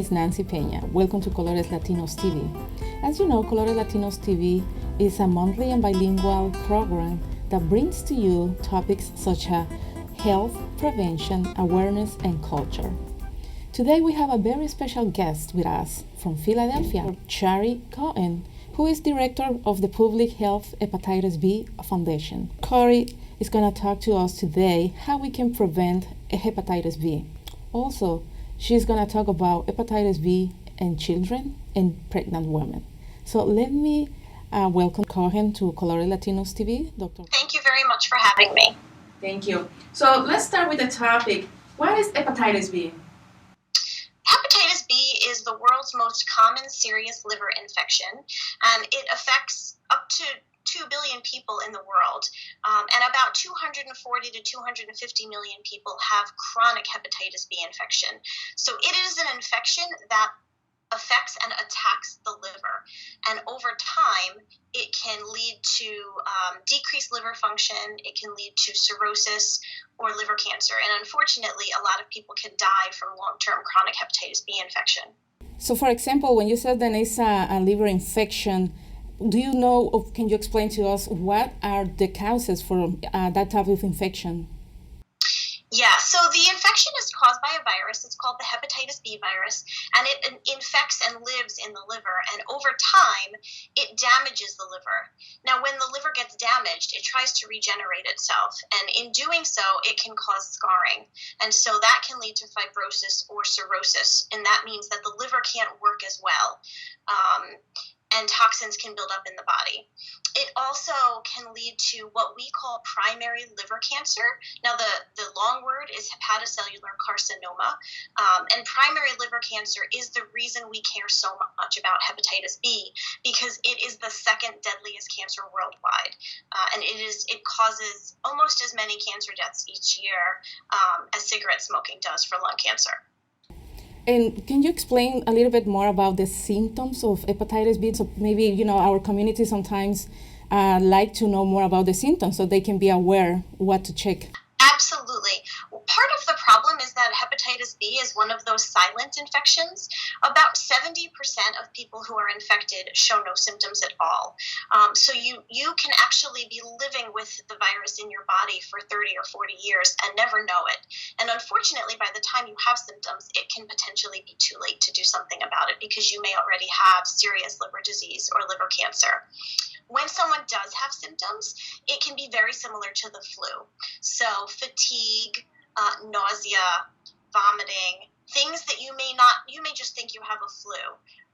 is Nancy Peña. Welcome to Colores Latinos TV. As you know, Colores Latinos TV is a monthly and bilingual program that brings to you topics such as health, prevention, awareness, and culture. Today we have a very special guest with us from Philadelphia, Chari Cohen, who is director of the Public Health Hepatitis B Foundation. Chari is going to talk to us today how we can prevent hepatitis B. Also, she's going to talk about hepatitis B in children and pregnant women. So let me welcome Cohen to Colores Latinos TV. Doctor. Thank you very much for having me. Thank you. So let's start with the topic. What is hepatitis B? Hepatitis B is the world's most common serious liver infection, and it affects up to 2 billion people in the world, and about 240 to 250 million people have chronic hepatitis B infection. So it is an infection that affects and attacks the liver, and over time it can lead to decreased liver function, it can lead to cirrhosis or liver cancer, and unfortunately a lot of people can die from long-term chronic hepatitis B infection. So for example, when you said that it's a liver infection, do you know, or can you explain to us what are the causes for that type of infection? Yeah, so the infection is caused by a virus. It's called the hepatitis B virus, and it infects and lives in the liver. And over time, it damages the liver. Now, when the liver gets damaged, it tries to regenerate itself. And in doing so, it can cause scarring. And so that can lead to fibrosis or cirrhosis. And that means that the liver can't work as well. And toxins can build up in the body. It also can lead to what we call primary liver cancer. Now, the long word is hepatocellular carcinoma. And primary liver cancer is the reason we care so much about hepatitis B, because it is the second deadliest cancer worldwide. And it causes almost as many cancer deaths each year as cigarette smoking does for lung cancer. And can you explain a little bit more about the symptoms of hepatitis B? So maybe, our community sometimes like to know more about the symptoms so they can be aware what to check. Absolutely. Well, part of the problem is that hepatitis B is one of those silent infections. About 70% of people who are infected show no symptoms at all. So you can actually be living with the virus in your body for 30 or 40 years and never know it. And unfortunately, by the time you have symptoms, it can potentially be too late to do something about it because you may already have serious liver disease or liver cancer. When someone does have symptoms, it can be very similar to the flu. So fatigue, nausea, vomiting, things that you may just think you have a flu.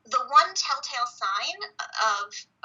The one telltale sign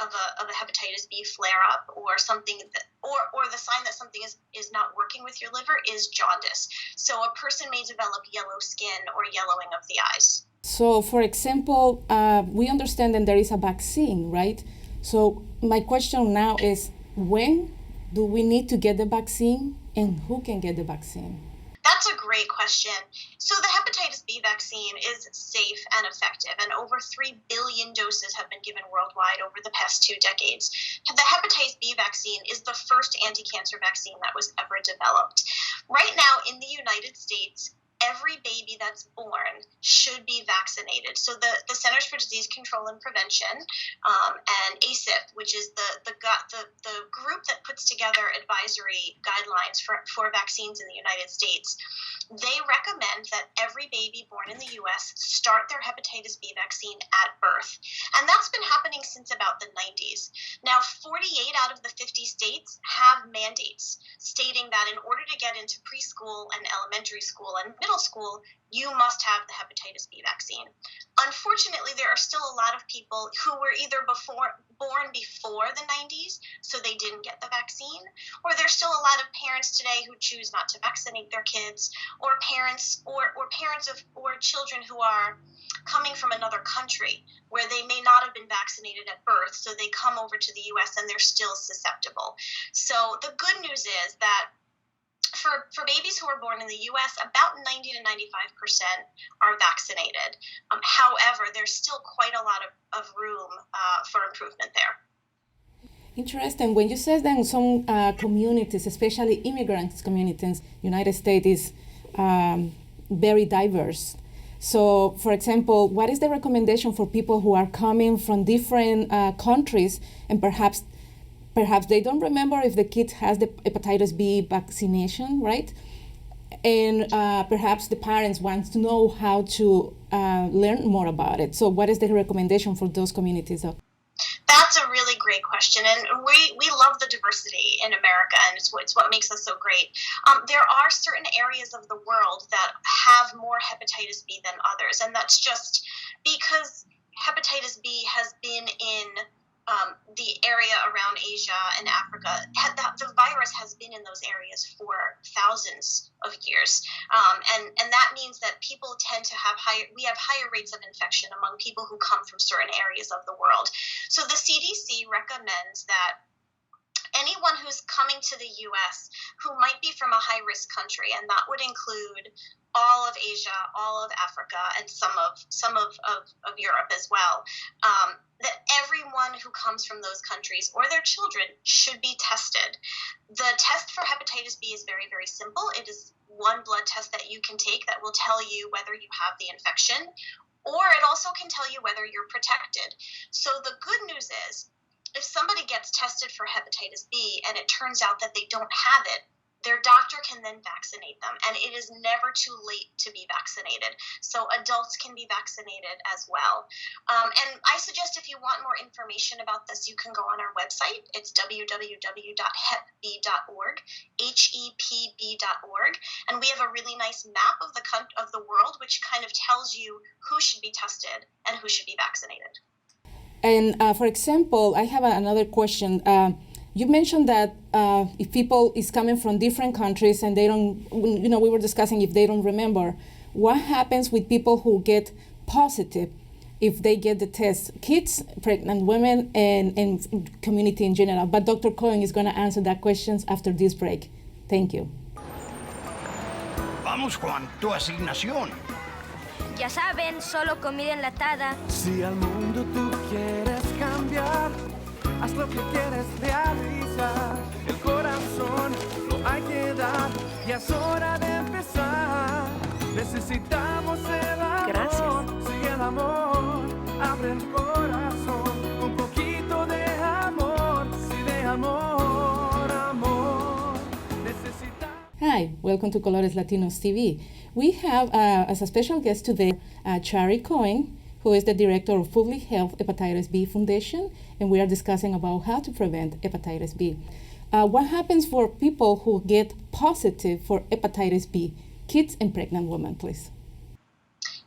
of a hepatitis B flare-up or something or the sign that something is not working with your liver is jaundice. So a person may develop yellow skin or yellowing of the eyes. So for example, we understand that there is a vaccine, right? So my question now is, when do we need to get the vaccine and who can get the vaccine? That's a great question. So the hepatitis B vaccine is safe and effective, and over 3 billion doses have been given worldwide over the past 2 decades. The hepatitis B vaccine is the first anti-cancer vaccine that was ever developed. Right now in the United States, every baby that's born should be vaccinated. So the Centers for Disease Control and Prevention and ACIP, which is the group that puts together advisory guidelines for vaccines in the United States, they recommend that every baby born in the U.S. start their hepatitis B vaccine at birth. And that's been happening since about the 90s. Now, 48 out of the 50 states have mandates stating that in order to get into preschool and elementary school and middle school, you must have the hepatitis B vaccine. Unfortunately, there are still a lot of people who were either born before the 90s, so they didn't get the vaccine, or there's still a lot of parents today who choose not to vaccinate their kids, or parents or children who are coming from another country where they may not have been vaccinated at birth, so they come over to the U.S. and they're still susceptible. So the good news is that for babies who are born in the U.S., about 90 to 95% are vaccinated. However, there's still quite a lot of room for improvement there. Interesting. When you said that in some communities, especially immigrants communities, United States is very diverse. So, for example, what is the recommendation for people who are coming from different countries and perhaps they don't remember if the kid has the hepatitis B vaccination, right? And perhaps the parents want to know how to learn more about it. So what is the recommendation for those communities? That's a really great question, and we love the diversity in America, and it's what makes us so great. There are certain areas of the world that have more hepatitis B than others, and that's just because hepatitis B has been in the area around Asia and Africa. The virus has been in those areas for thousands of years, and that means that people tend to have higher rates of infection among people who come from certain areas of the world. So the CDC recommends that anyone who's coming to the U.S. who might be from a high-risk country, and that would include all of Asia, all of Africa, and some of Europe as well, that everyone who comes from those countries or their children should be tested. The test for hepatitis B is very, very simple. It is one blood test that you can take that will tell you whether you have the infection, or it also can tell you whether you're protected. So the good news is, if somebody gets tested for hepatitis B and it turns out that they don't have it, their doctor can then vaccinate them, and it is never too late to be vaccinated. So adults can be vaccinated as well. And I suggest if you want more information about this, you can go on our website. It's www.hepb.org, HEPB.org, and we have a really nice map of the world, which kind of tells you who should be tested and who should be vaccinated. And for example, I have another question. You mentioned that if people is coming from different countries and they don't, we were discussing if they don't remember, what happens with people who get positive if they get the test? Kids, pregnant women, and community in general. But Dr. Cohen is going to answer that questions after this break. Thank you. Vamos, Juan, tu asignación. Ya saben, solo comida enlatada. Si al mundo tú quieres cambiar, haz lo que quieres realizar. El corazón lo hay que dar y es hora de empezar. Necesitamos el amor. Gracias. Sigue el amor, abre el corazón. Un poquito de amor, sí, de amor, amor. Necesitamos. Hi, welcome to Colores Latinos TV. We have as a special guest today Chari Cohen, who is the director of Public Health Hepatitis B Foundation, and we are discussing about how to prevent hepatitis B. What happens for people who get positive for hepatitis B? Kids and pregnant women, please.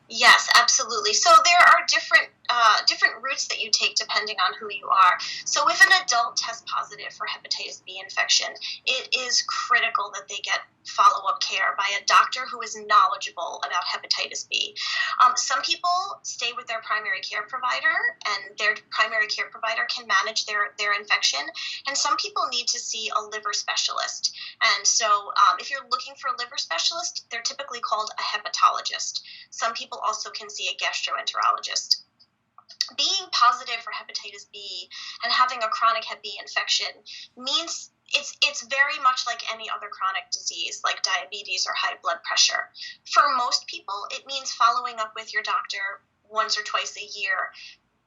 Yes, absolutely. So there are different routes that you take depending on who you are. So if an adult tests positive for hepatitis B infection, it is critical that they get follow-up care by a doctor who is knowledgeable about hepatitis B. Some people stay with their primary care provider, and their primary care provider can manage their infection. And some people need to see a liver specialist. And so if you're looking for a liver specialist, they're typically called a hepatologist. Some people also can see a gastroenterologist. Being positive for hepatitis B and having a chronic Hep B infection means it's very much like any other chronic disease, like diabetes or high blood pressure. For most people, it means following up with your doctor once or twice a year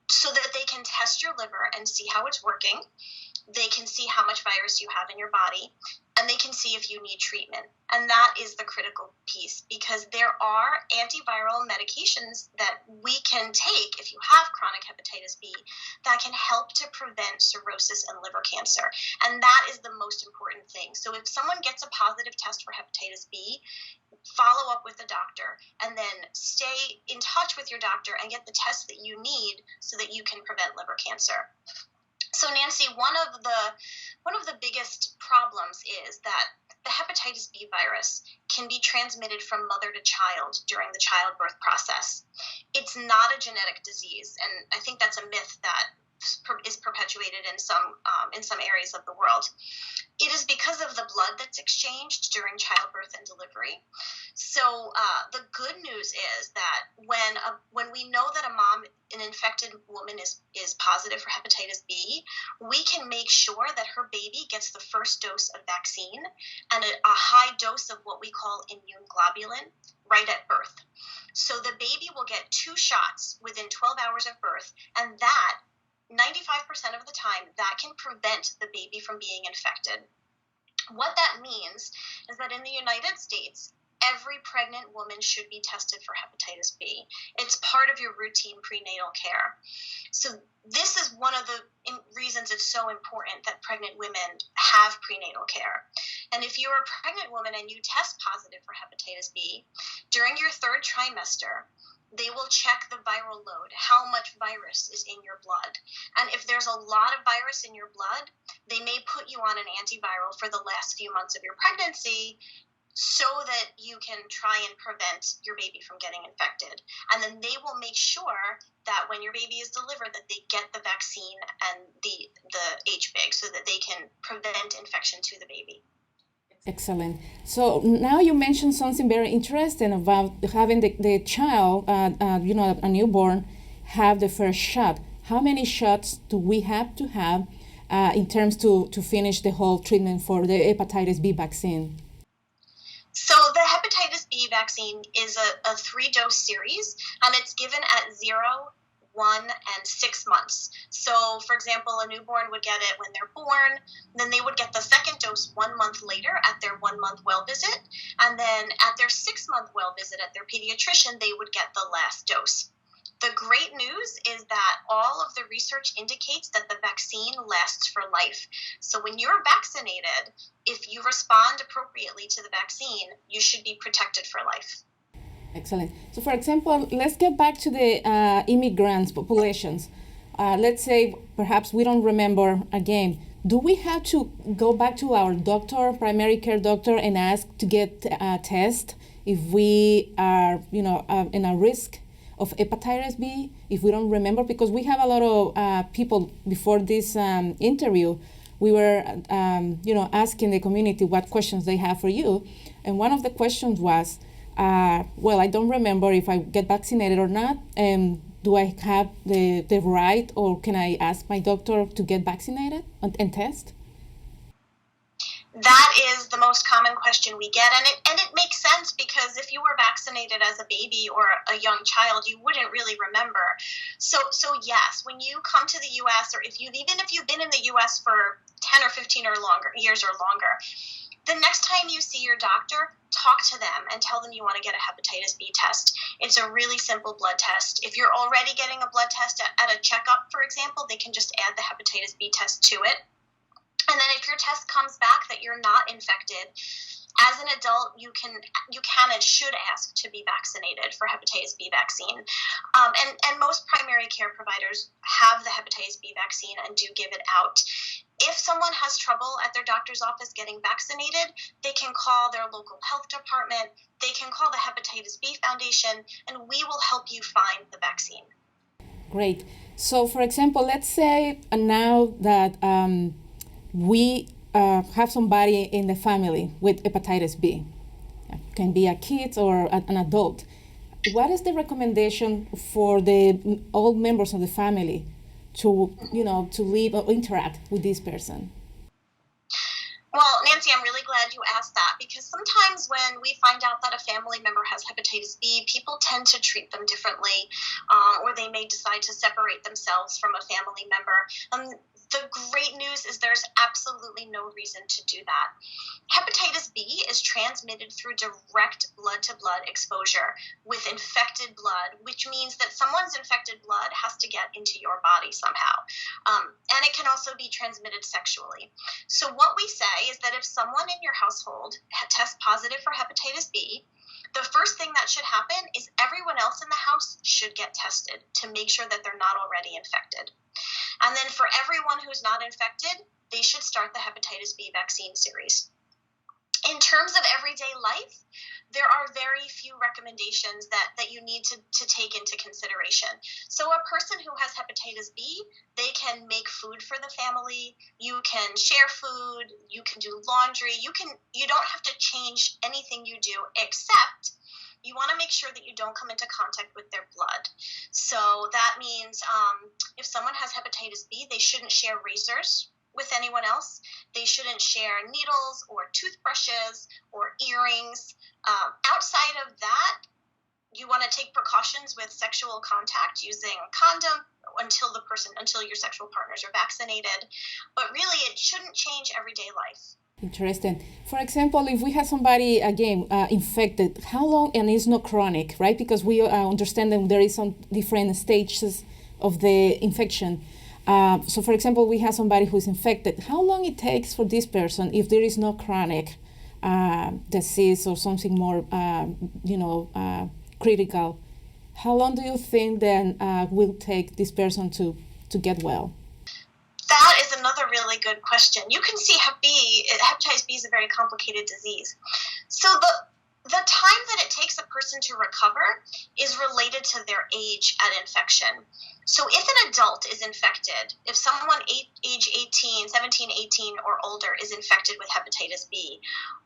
so that they can test your liver and see how it's working. They can see how much virus you have in your body, and they can see if you need treatment. And that is the critical piece, because there are antiviral medications that we can take if you have chronic hepatitis B that can help to prevent cirrhosis and liver cancer. And that is the most important thing. So if someone gets a positive test for hepatitis B, follow up with the doctor and then stay in touch with your doctor and get the tests that you need so that you can prevent liver cancer. So Nancy, one of the biggest problems is that the hepatitis B virus can be transmitted from mother to child during the childbirth process. It's not a genetic disease, and I think that's a myth that is perpetuated in some areas of the world. It is because of the blood that's exchanged during childbirth and delivery. So the good news is that when we know that an infected woman is positive for hepatitis B, we can make sure that her baby gets the first dose of vaccine and a high dose of what we call immune globulin right at birth. So the baby will get 2 shots within 12 hours of birth, and that 95% of the time, that can prevent the baby from being infected. What that means is that in the United States, every pregnant woman should be tested for hepatitis B. It's part of your routine prenatal care. So this is one of the reasons it's so important that pregnant women have prenatal care. And if you're a pregnant woman and you test positive for hepatitis B, during your 3rd trimester, they will check the viral load, how much virus is in your blood. And if there's a lot of virus in your blood, they may put you on an antiviral for the last few months of your pregnancy so that you can try and prevent your baby from getting infected. And then they will make sure that when your baby is delivered that they get the vaccine and the HBIG so that they can prevent infection to the baby. Excellent. So now you mentioned something very interesting about having the child, a newborn, have the first shot. How many shots do we have to have in terms to finish the whole treatment for the hepatitis B vaccine? So the hepatitis B vaccine is a 3-dose series, and it's given at 0, 1, and 6 months. So, for example, a newborn would get it when they're born, then they would get the 2nd dose 1 month later at their 1-month well visit, and then at their 6-month well visit at their pediatrician, they would get the last dose. The great news is that all of the research indicates that the vaccine lasts for life. So when you're vaccinated, if you respond appropriately to the vaccine, you should be protected for life. Excellent. So, for example, let's get back to the immigrants populations. Let's say perhaps we don't remember again. Do we have to go back to our doctor, primary care doctor, and ask to get a test if we are, in a risk of hepatitis B, if we don't remember? Because we have a lot of people before this interview. We were, asking the community what questions they have for you, and one of the questions was, I don't remember if I get vaccinated or not. Do I have the right, or can I ask my doctor to get vaccinated and test? That is the most common question we get, and it makes sense because if you were vaccinated as a baby or a young child, you wouldn't really remember. So yes, when you come to the U.S., or even if you've been in the U.S. for 10 or 15 or longer years or longer, the next time you see your doctor, talk to them and tell them you want to get a hepatitis B test. It's a really simple blood test. If you're already getting a blood test at a checkup, for example, they can just add the hepatitis B test to it. And then if your test comes back that you're not infected, as an adult, you can and should ask to be vaccinated for hepatitis B vaccine. And most primary care providers have the hepatitis B vaccine and do give it out. If someone has trouble at their doctor's office getting vaccinated, they can call their local health department, they can call the Hepatitis B Foundation, and we will help you find the vaccine. Great. So, for example, let's say now that we have somebody in the family with hepatitis B. It can be a kid or an adult. What is the recommendation for all members of the family to live or interact with this person? Well, Nancy, I'm really glad you asked that, because sometimes when we find out that a family member has hepatitis B, people tend to treat them differently, or they may decide to separate themselves from a family member. The great news is there's absolutely no reason to do that. Hepatitis B is transmitted through direct blood-to-blood exposure with infected blood, which means that someone's infected blood has to get into your body somehow. And it can also be transmitted sexually. So what we say is that if someone in your household tests positive for hepatitis B, the first thing that should happen is everyone else in the house should get tested to make sure that they're not already infected. And then for everyone who's not infected, they should start the hepatitis B vaccine series. In terms of everyday life, there are very few recommendations that you need to take into consideration. So a person who has hepatitis B, they can make food for the family, you can share food, you can do laundry, you don't have to change anything you do, except you want to make sure that you don't come into contact with their blood. So that means if someone has hepatitis B, they shouldn't share razors with anyone else. They shouldn't share needles or toothbrushes or earrings. Outside of that, you want to take precautions with sexual contact using a condom until your sexual partners are vaccinated. But really, it shouldn't change everyday life. Interesting. For example, if we have somebody, again, infected, how long, and it's not chronic, right? Because we understand that there is some different stages of the infection. So, for example, we have somebody who's infected. How long it takes for this person, if there is no chronic disease or something more, critical, how long do you think then will take this person to get well? That is another really good question. You can see hepatitis B is a very complicated disease. So the time that it takes a person to recover is related to their age at infection. So if an adult is infected, if someone age 17, 18 or older is infected with hepatitis B,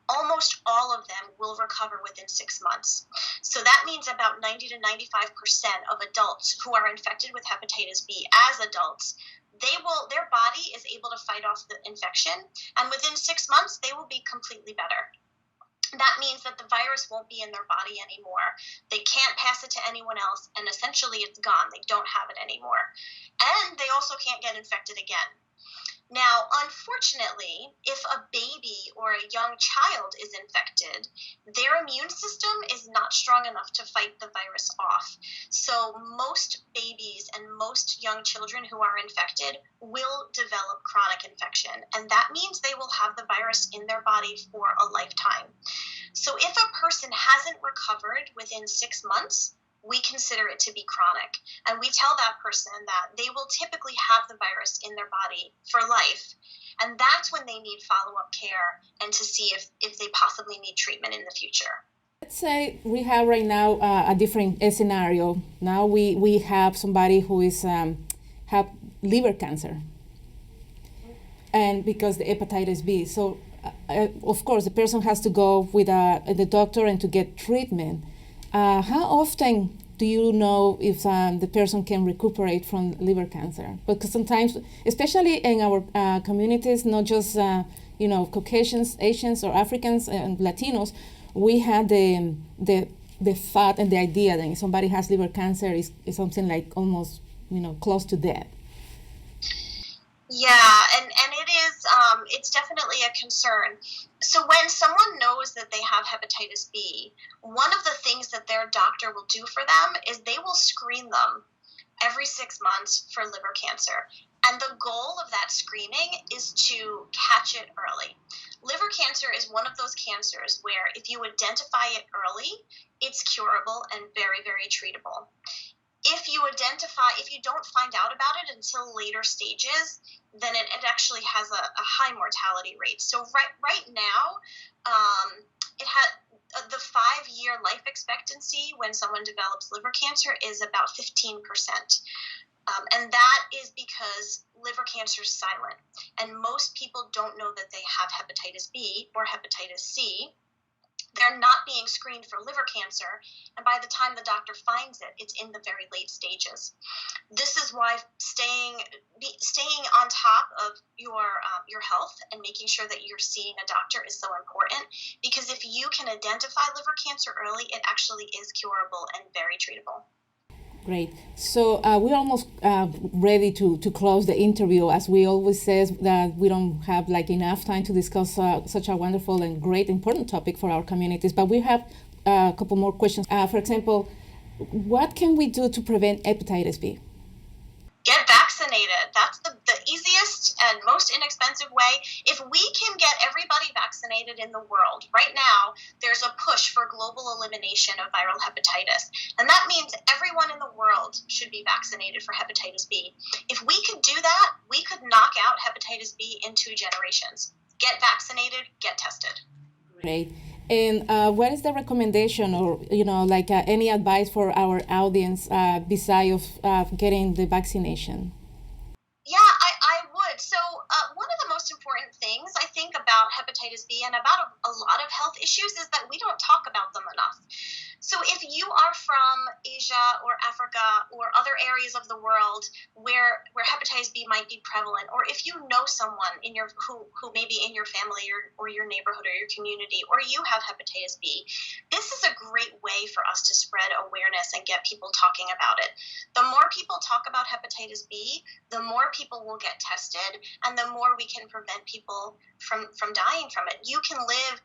almost all of them will recover within 6 months. So that means about 90 to 95% of adults who are infected with hepatitis B as adults, their body is able to fight off the infection, and within 6 months they will be completely better. That means that the virus won't be in their body anymore. They can't pass it to anyone else, and essentially it's gone. They don't have it anymore. And they also can't get infected again. Now, unfortunately, if a baby or a young child is infected, their immune system is not strong enough to fight the virus off. So most babies and most young children who are infected will develop chronic infection, and that means they will have the virus in their body for a lifetime. So if a person hasn't recovered within 6 months, we consider it to be chronic. And we tell that person that they will typically have the virus in their body for life. And that's when they need follow-up care and to see if they possibly need treatment in the future. Let's say we have right now a different scenario. Now we have somebody who is have liver cancer. And because the hepatitis B. So, of course, the person has to go with the doctor and to get treatment. How often do you know if the person can recuperate from liver cancer? Because sometimes, especially in our communities, not just Caucasians, Asians, or Africans and Latinos, we have the thought and the idea that if somebody has liver cancer is something like almost close to death. Yeah, and it is, it's definitely a concern. So when someone knows that they have hepatitis B, one of the things that their doctor will do for them is they will screen them every 6 months for liver cancer. And the goal of that screening is to catch it early. Liver cancer is one of those cancers where if you identify it early, it's curable and very, very treatable. If you don't find out about it until later stages, then it actually has a high mortality rate. So right now, it has the 5-year life expectancy when someone develops liver cancer is about 15%. And that is because liver cancer is silent. And most people don't know that they have hepatitis B or hepatitis C. They're not being screened for liver cancer, and by the time the doctor finds it, it's in the very late stages. This is why staying on top of your health and making sure that you're seeing a doctor is so important, because if you can identify liver cancer early, it actually is curable and very treatable. Great. So we're almost ready to close the interview. As we always say, that we don't have enough time to discuss such a wonderful and great important topic for our communities. But we have a couple more questions. For example, what can we do to prevent hepatitis B? Get vaccinated. That's the easiest and most inexpensive way. If we can get everybody vaccinated in the world, right now, there's a push for global elimination of viral hepatitis. And that means everyone in the world should be vaccinated for hepatitis B. If we could do that, we could knock out hepatitis B in 2 generations. Get vaccinated, get tested. Great. And what is the recommendation or, any advice for our audience besides getting the vaccination? Yeah, I would. So one of the most important things I think about hepatitis B and about a lot of health issues is that we don't talk about them enough. So if you are from Asia or Africa or other areas of the world where hepatitis B might be prevalent, or if you know someone in your who may be in your family or your neighborhood or your community, or you have hepatitis B, this is a great way for us to spread awareness and get people talking about it. The more people talk about hepatitis B, the more people will get tested, and the more we can prevent people from dying from it.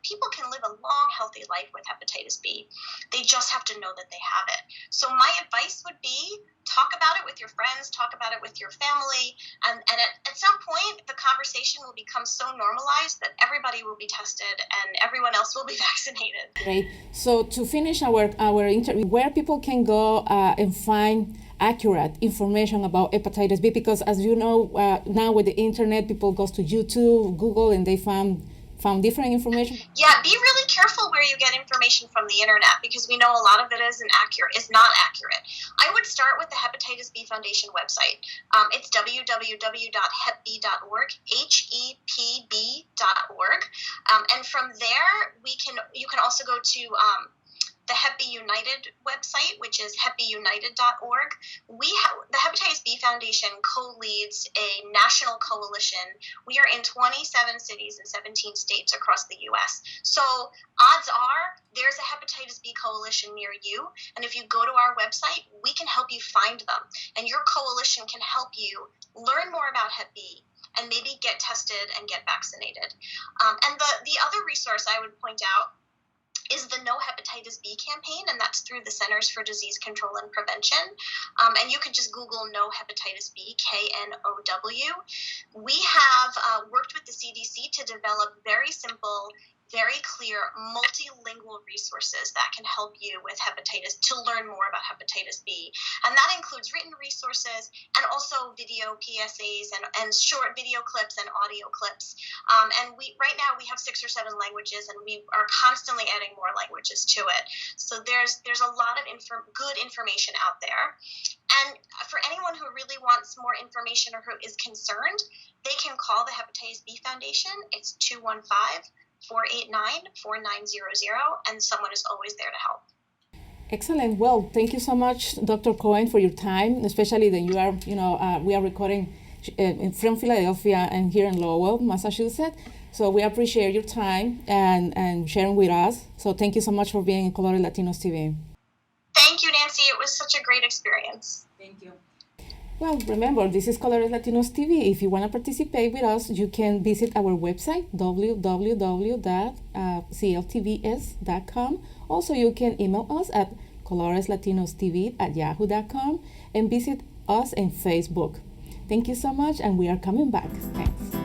People can live a long, healthy life with hepatitis B. They just have to know that they have it. So my advice would be, talk about it with your friends, talk about it with your family, and at some point, the conversation will become so normalized that everybody will be tested and everyone else will be vaccinated. Great. So to finish our interview, where people can go and find accurate information about hepatitis B, because as you know, now with the internet, people go to YouTube, Google, and they found different information? Yeah, be really careful where you get information from the internet, because we know a lot of it is not accurate. I would start with the Hepatitis B Foundation website. It's www.hepb.org, HEPB.org. And from there, you can also go to the Hep B United website, which is hepbunited.org. The Hepatitis B Foundation co-leads a national coalition. We are in 27 cities and 17 states across the U.S. So odds are there's a Hepatitis B coalition near you, and if you go to our website, we can help you find them, and your coalition can help you learn more about Hep B and maybe get tested and get vaccinated. And the other resource I would point out is the No Hepatitis B campaign, and that's through the Centers for Disease Control and Prevention. And you can just Google No Hepatitis B, KNOW. We have worked with the CDC to develop very simple, very clear, multilingual resources that can help you with hepatitis, to learn more about hepatitis B. And that includes written resources and also video PSAs and short video clips and audio clips. And right now we have 6 or 7 languages, and we are constantly adding more languages to it. So there's a lot of good information out there. And for anyone who really wants more information or who is concerned, they can call the Hepatitis B Foundation. It's 215-489-4900, and someone is always there to help. Excellent. Well, thank you so much, Dr. Cohen, for your time, especially that you are, we are recording from Philadelphia and here in Lowell, Massachusetts. So we appreciate your time and sharing with us. So thank you so much for being in Colores Latinos TV. Thank you, Nancy. It was such a great experience. Thank you. Well, remember, this is Colores Latinos TV. If you want to participate with us, you can visit our website, www.cltvs.com. Also, you can email us at coloreslatinostv@yahoo.com and visit us on Facebook. Thank you so much, and we are coming back. Thanks.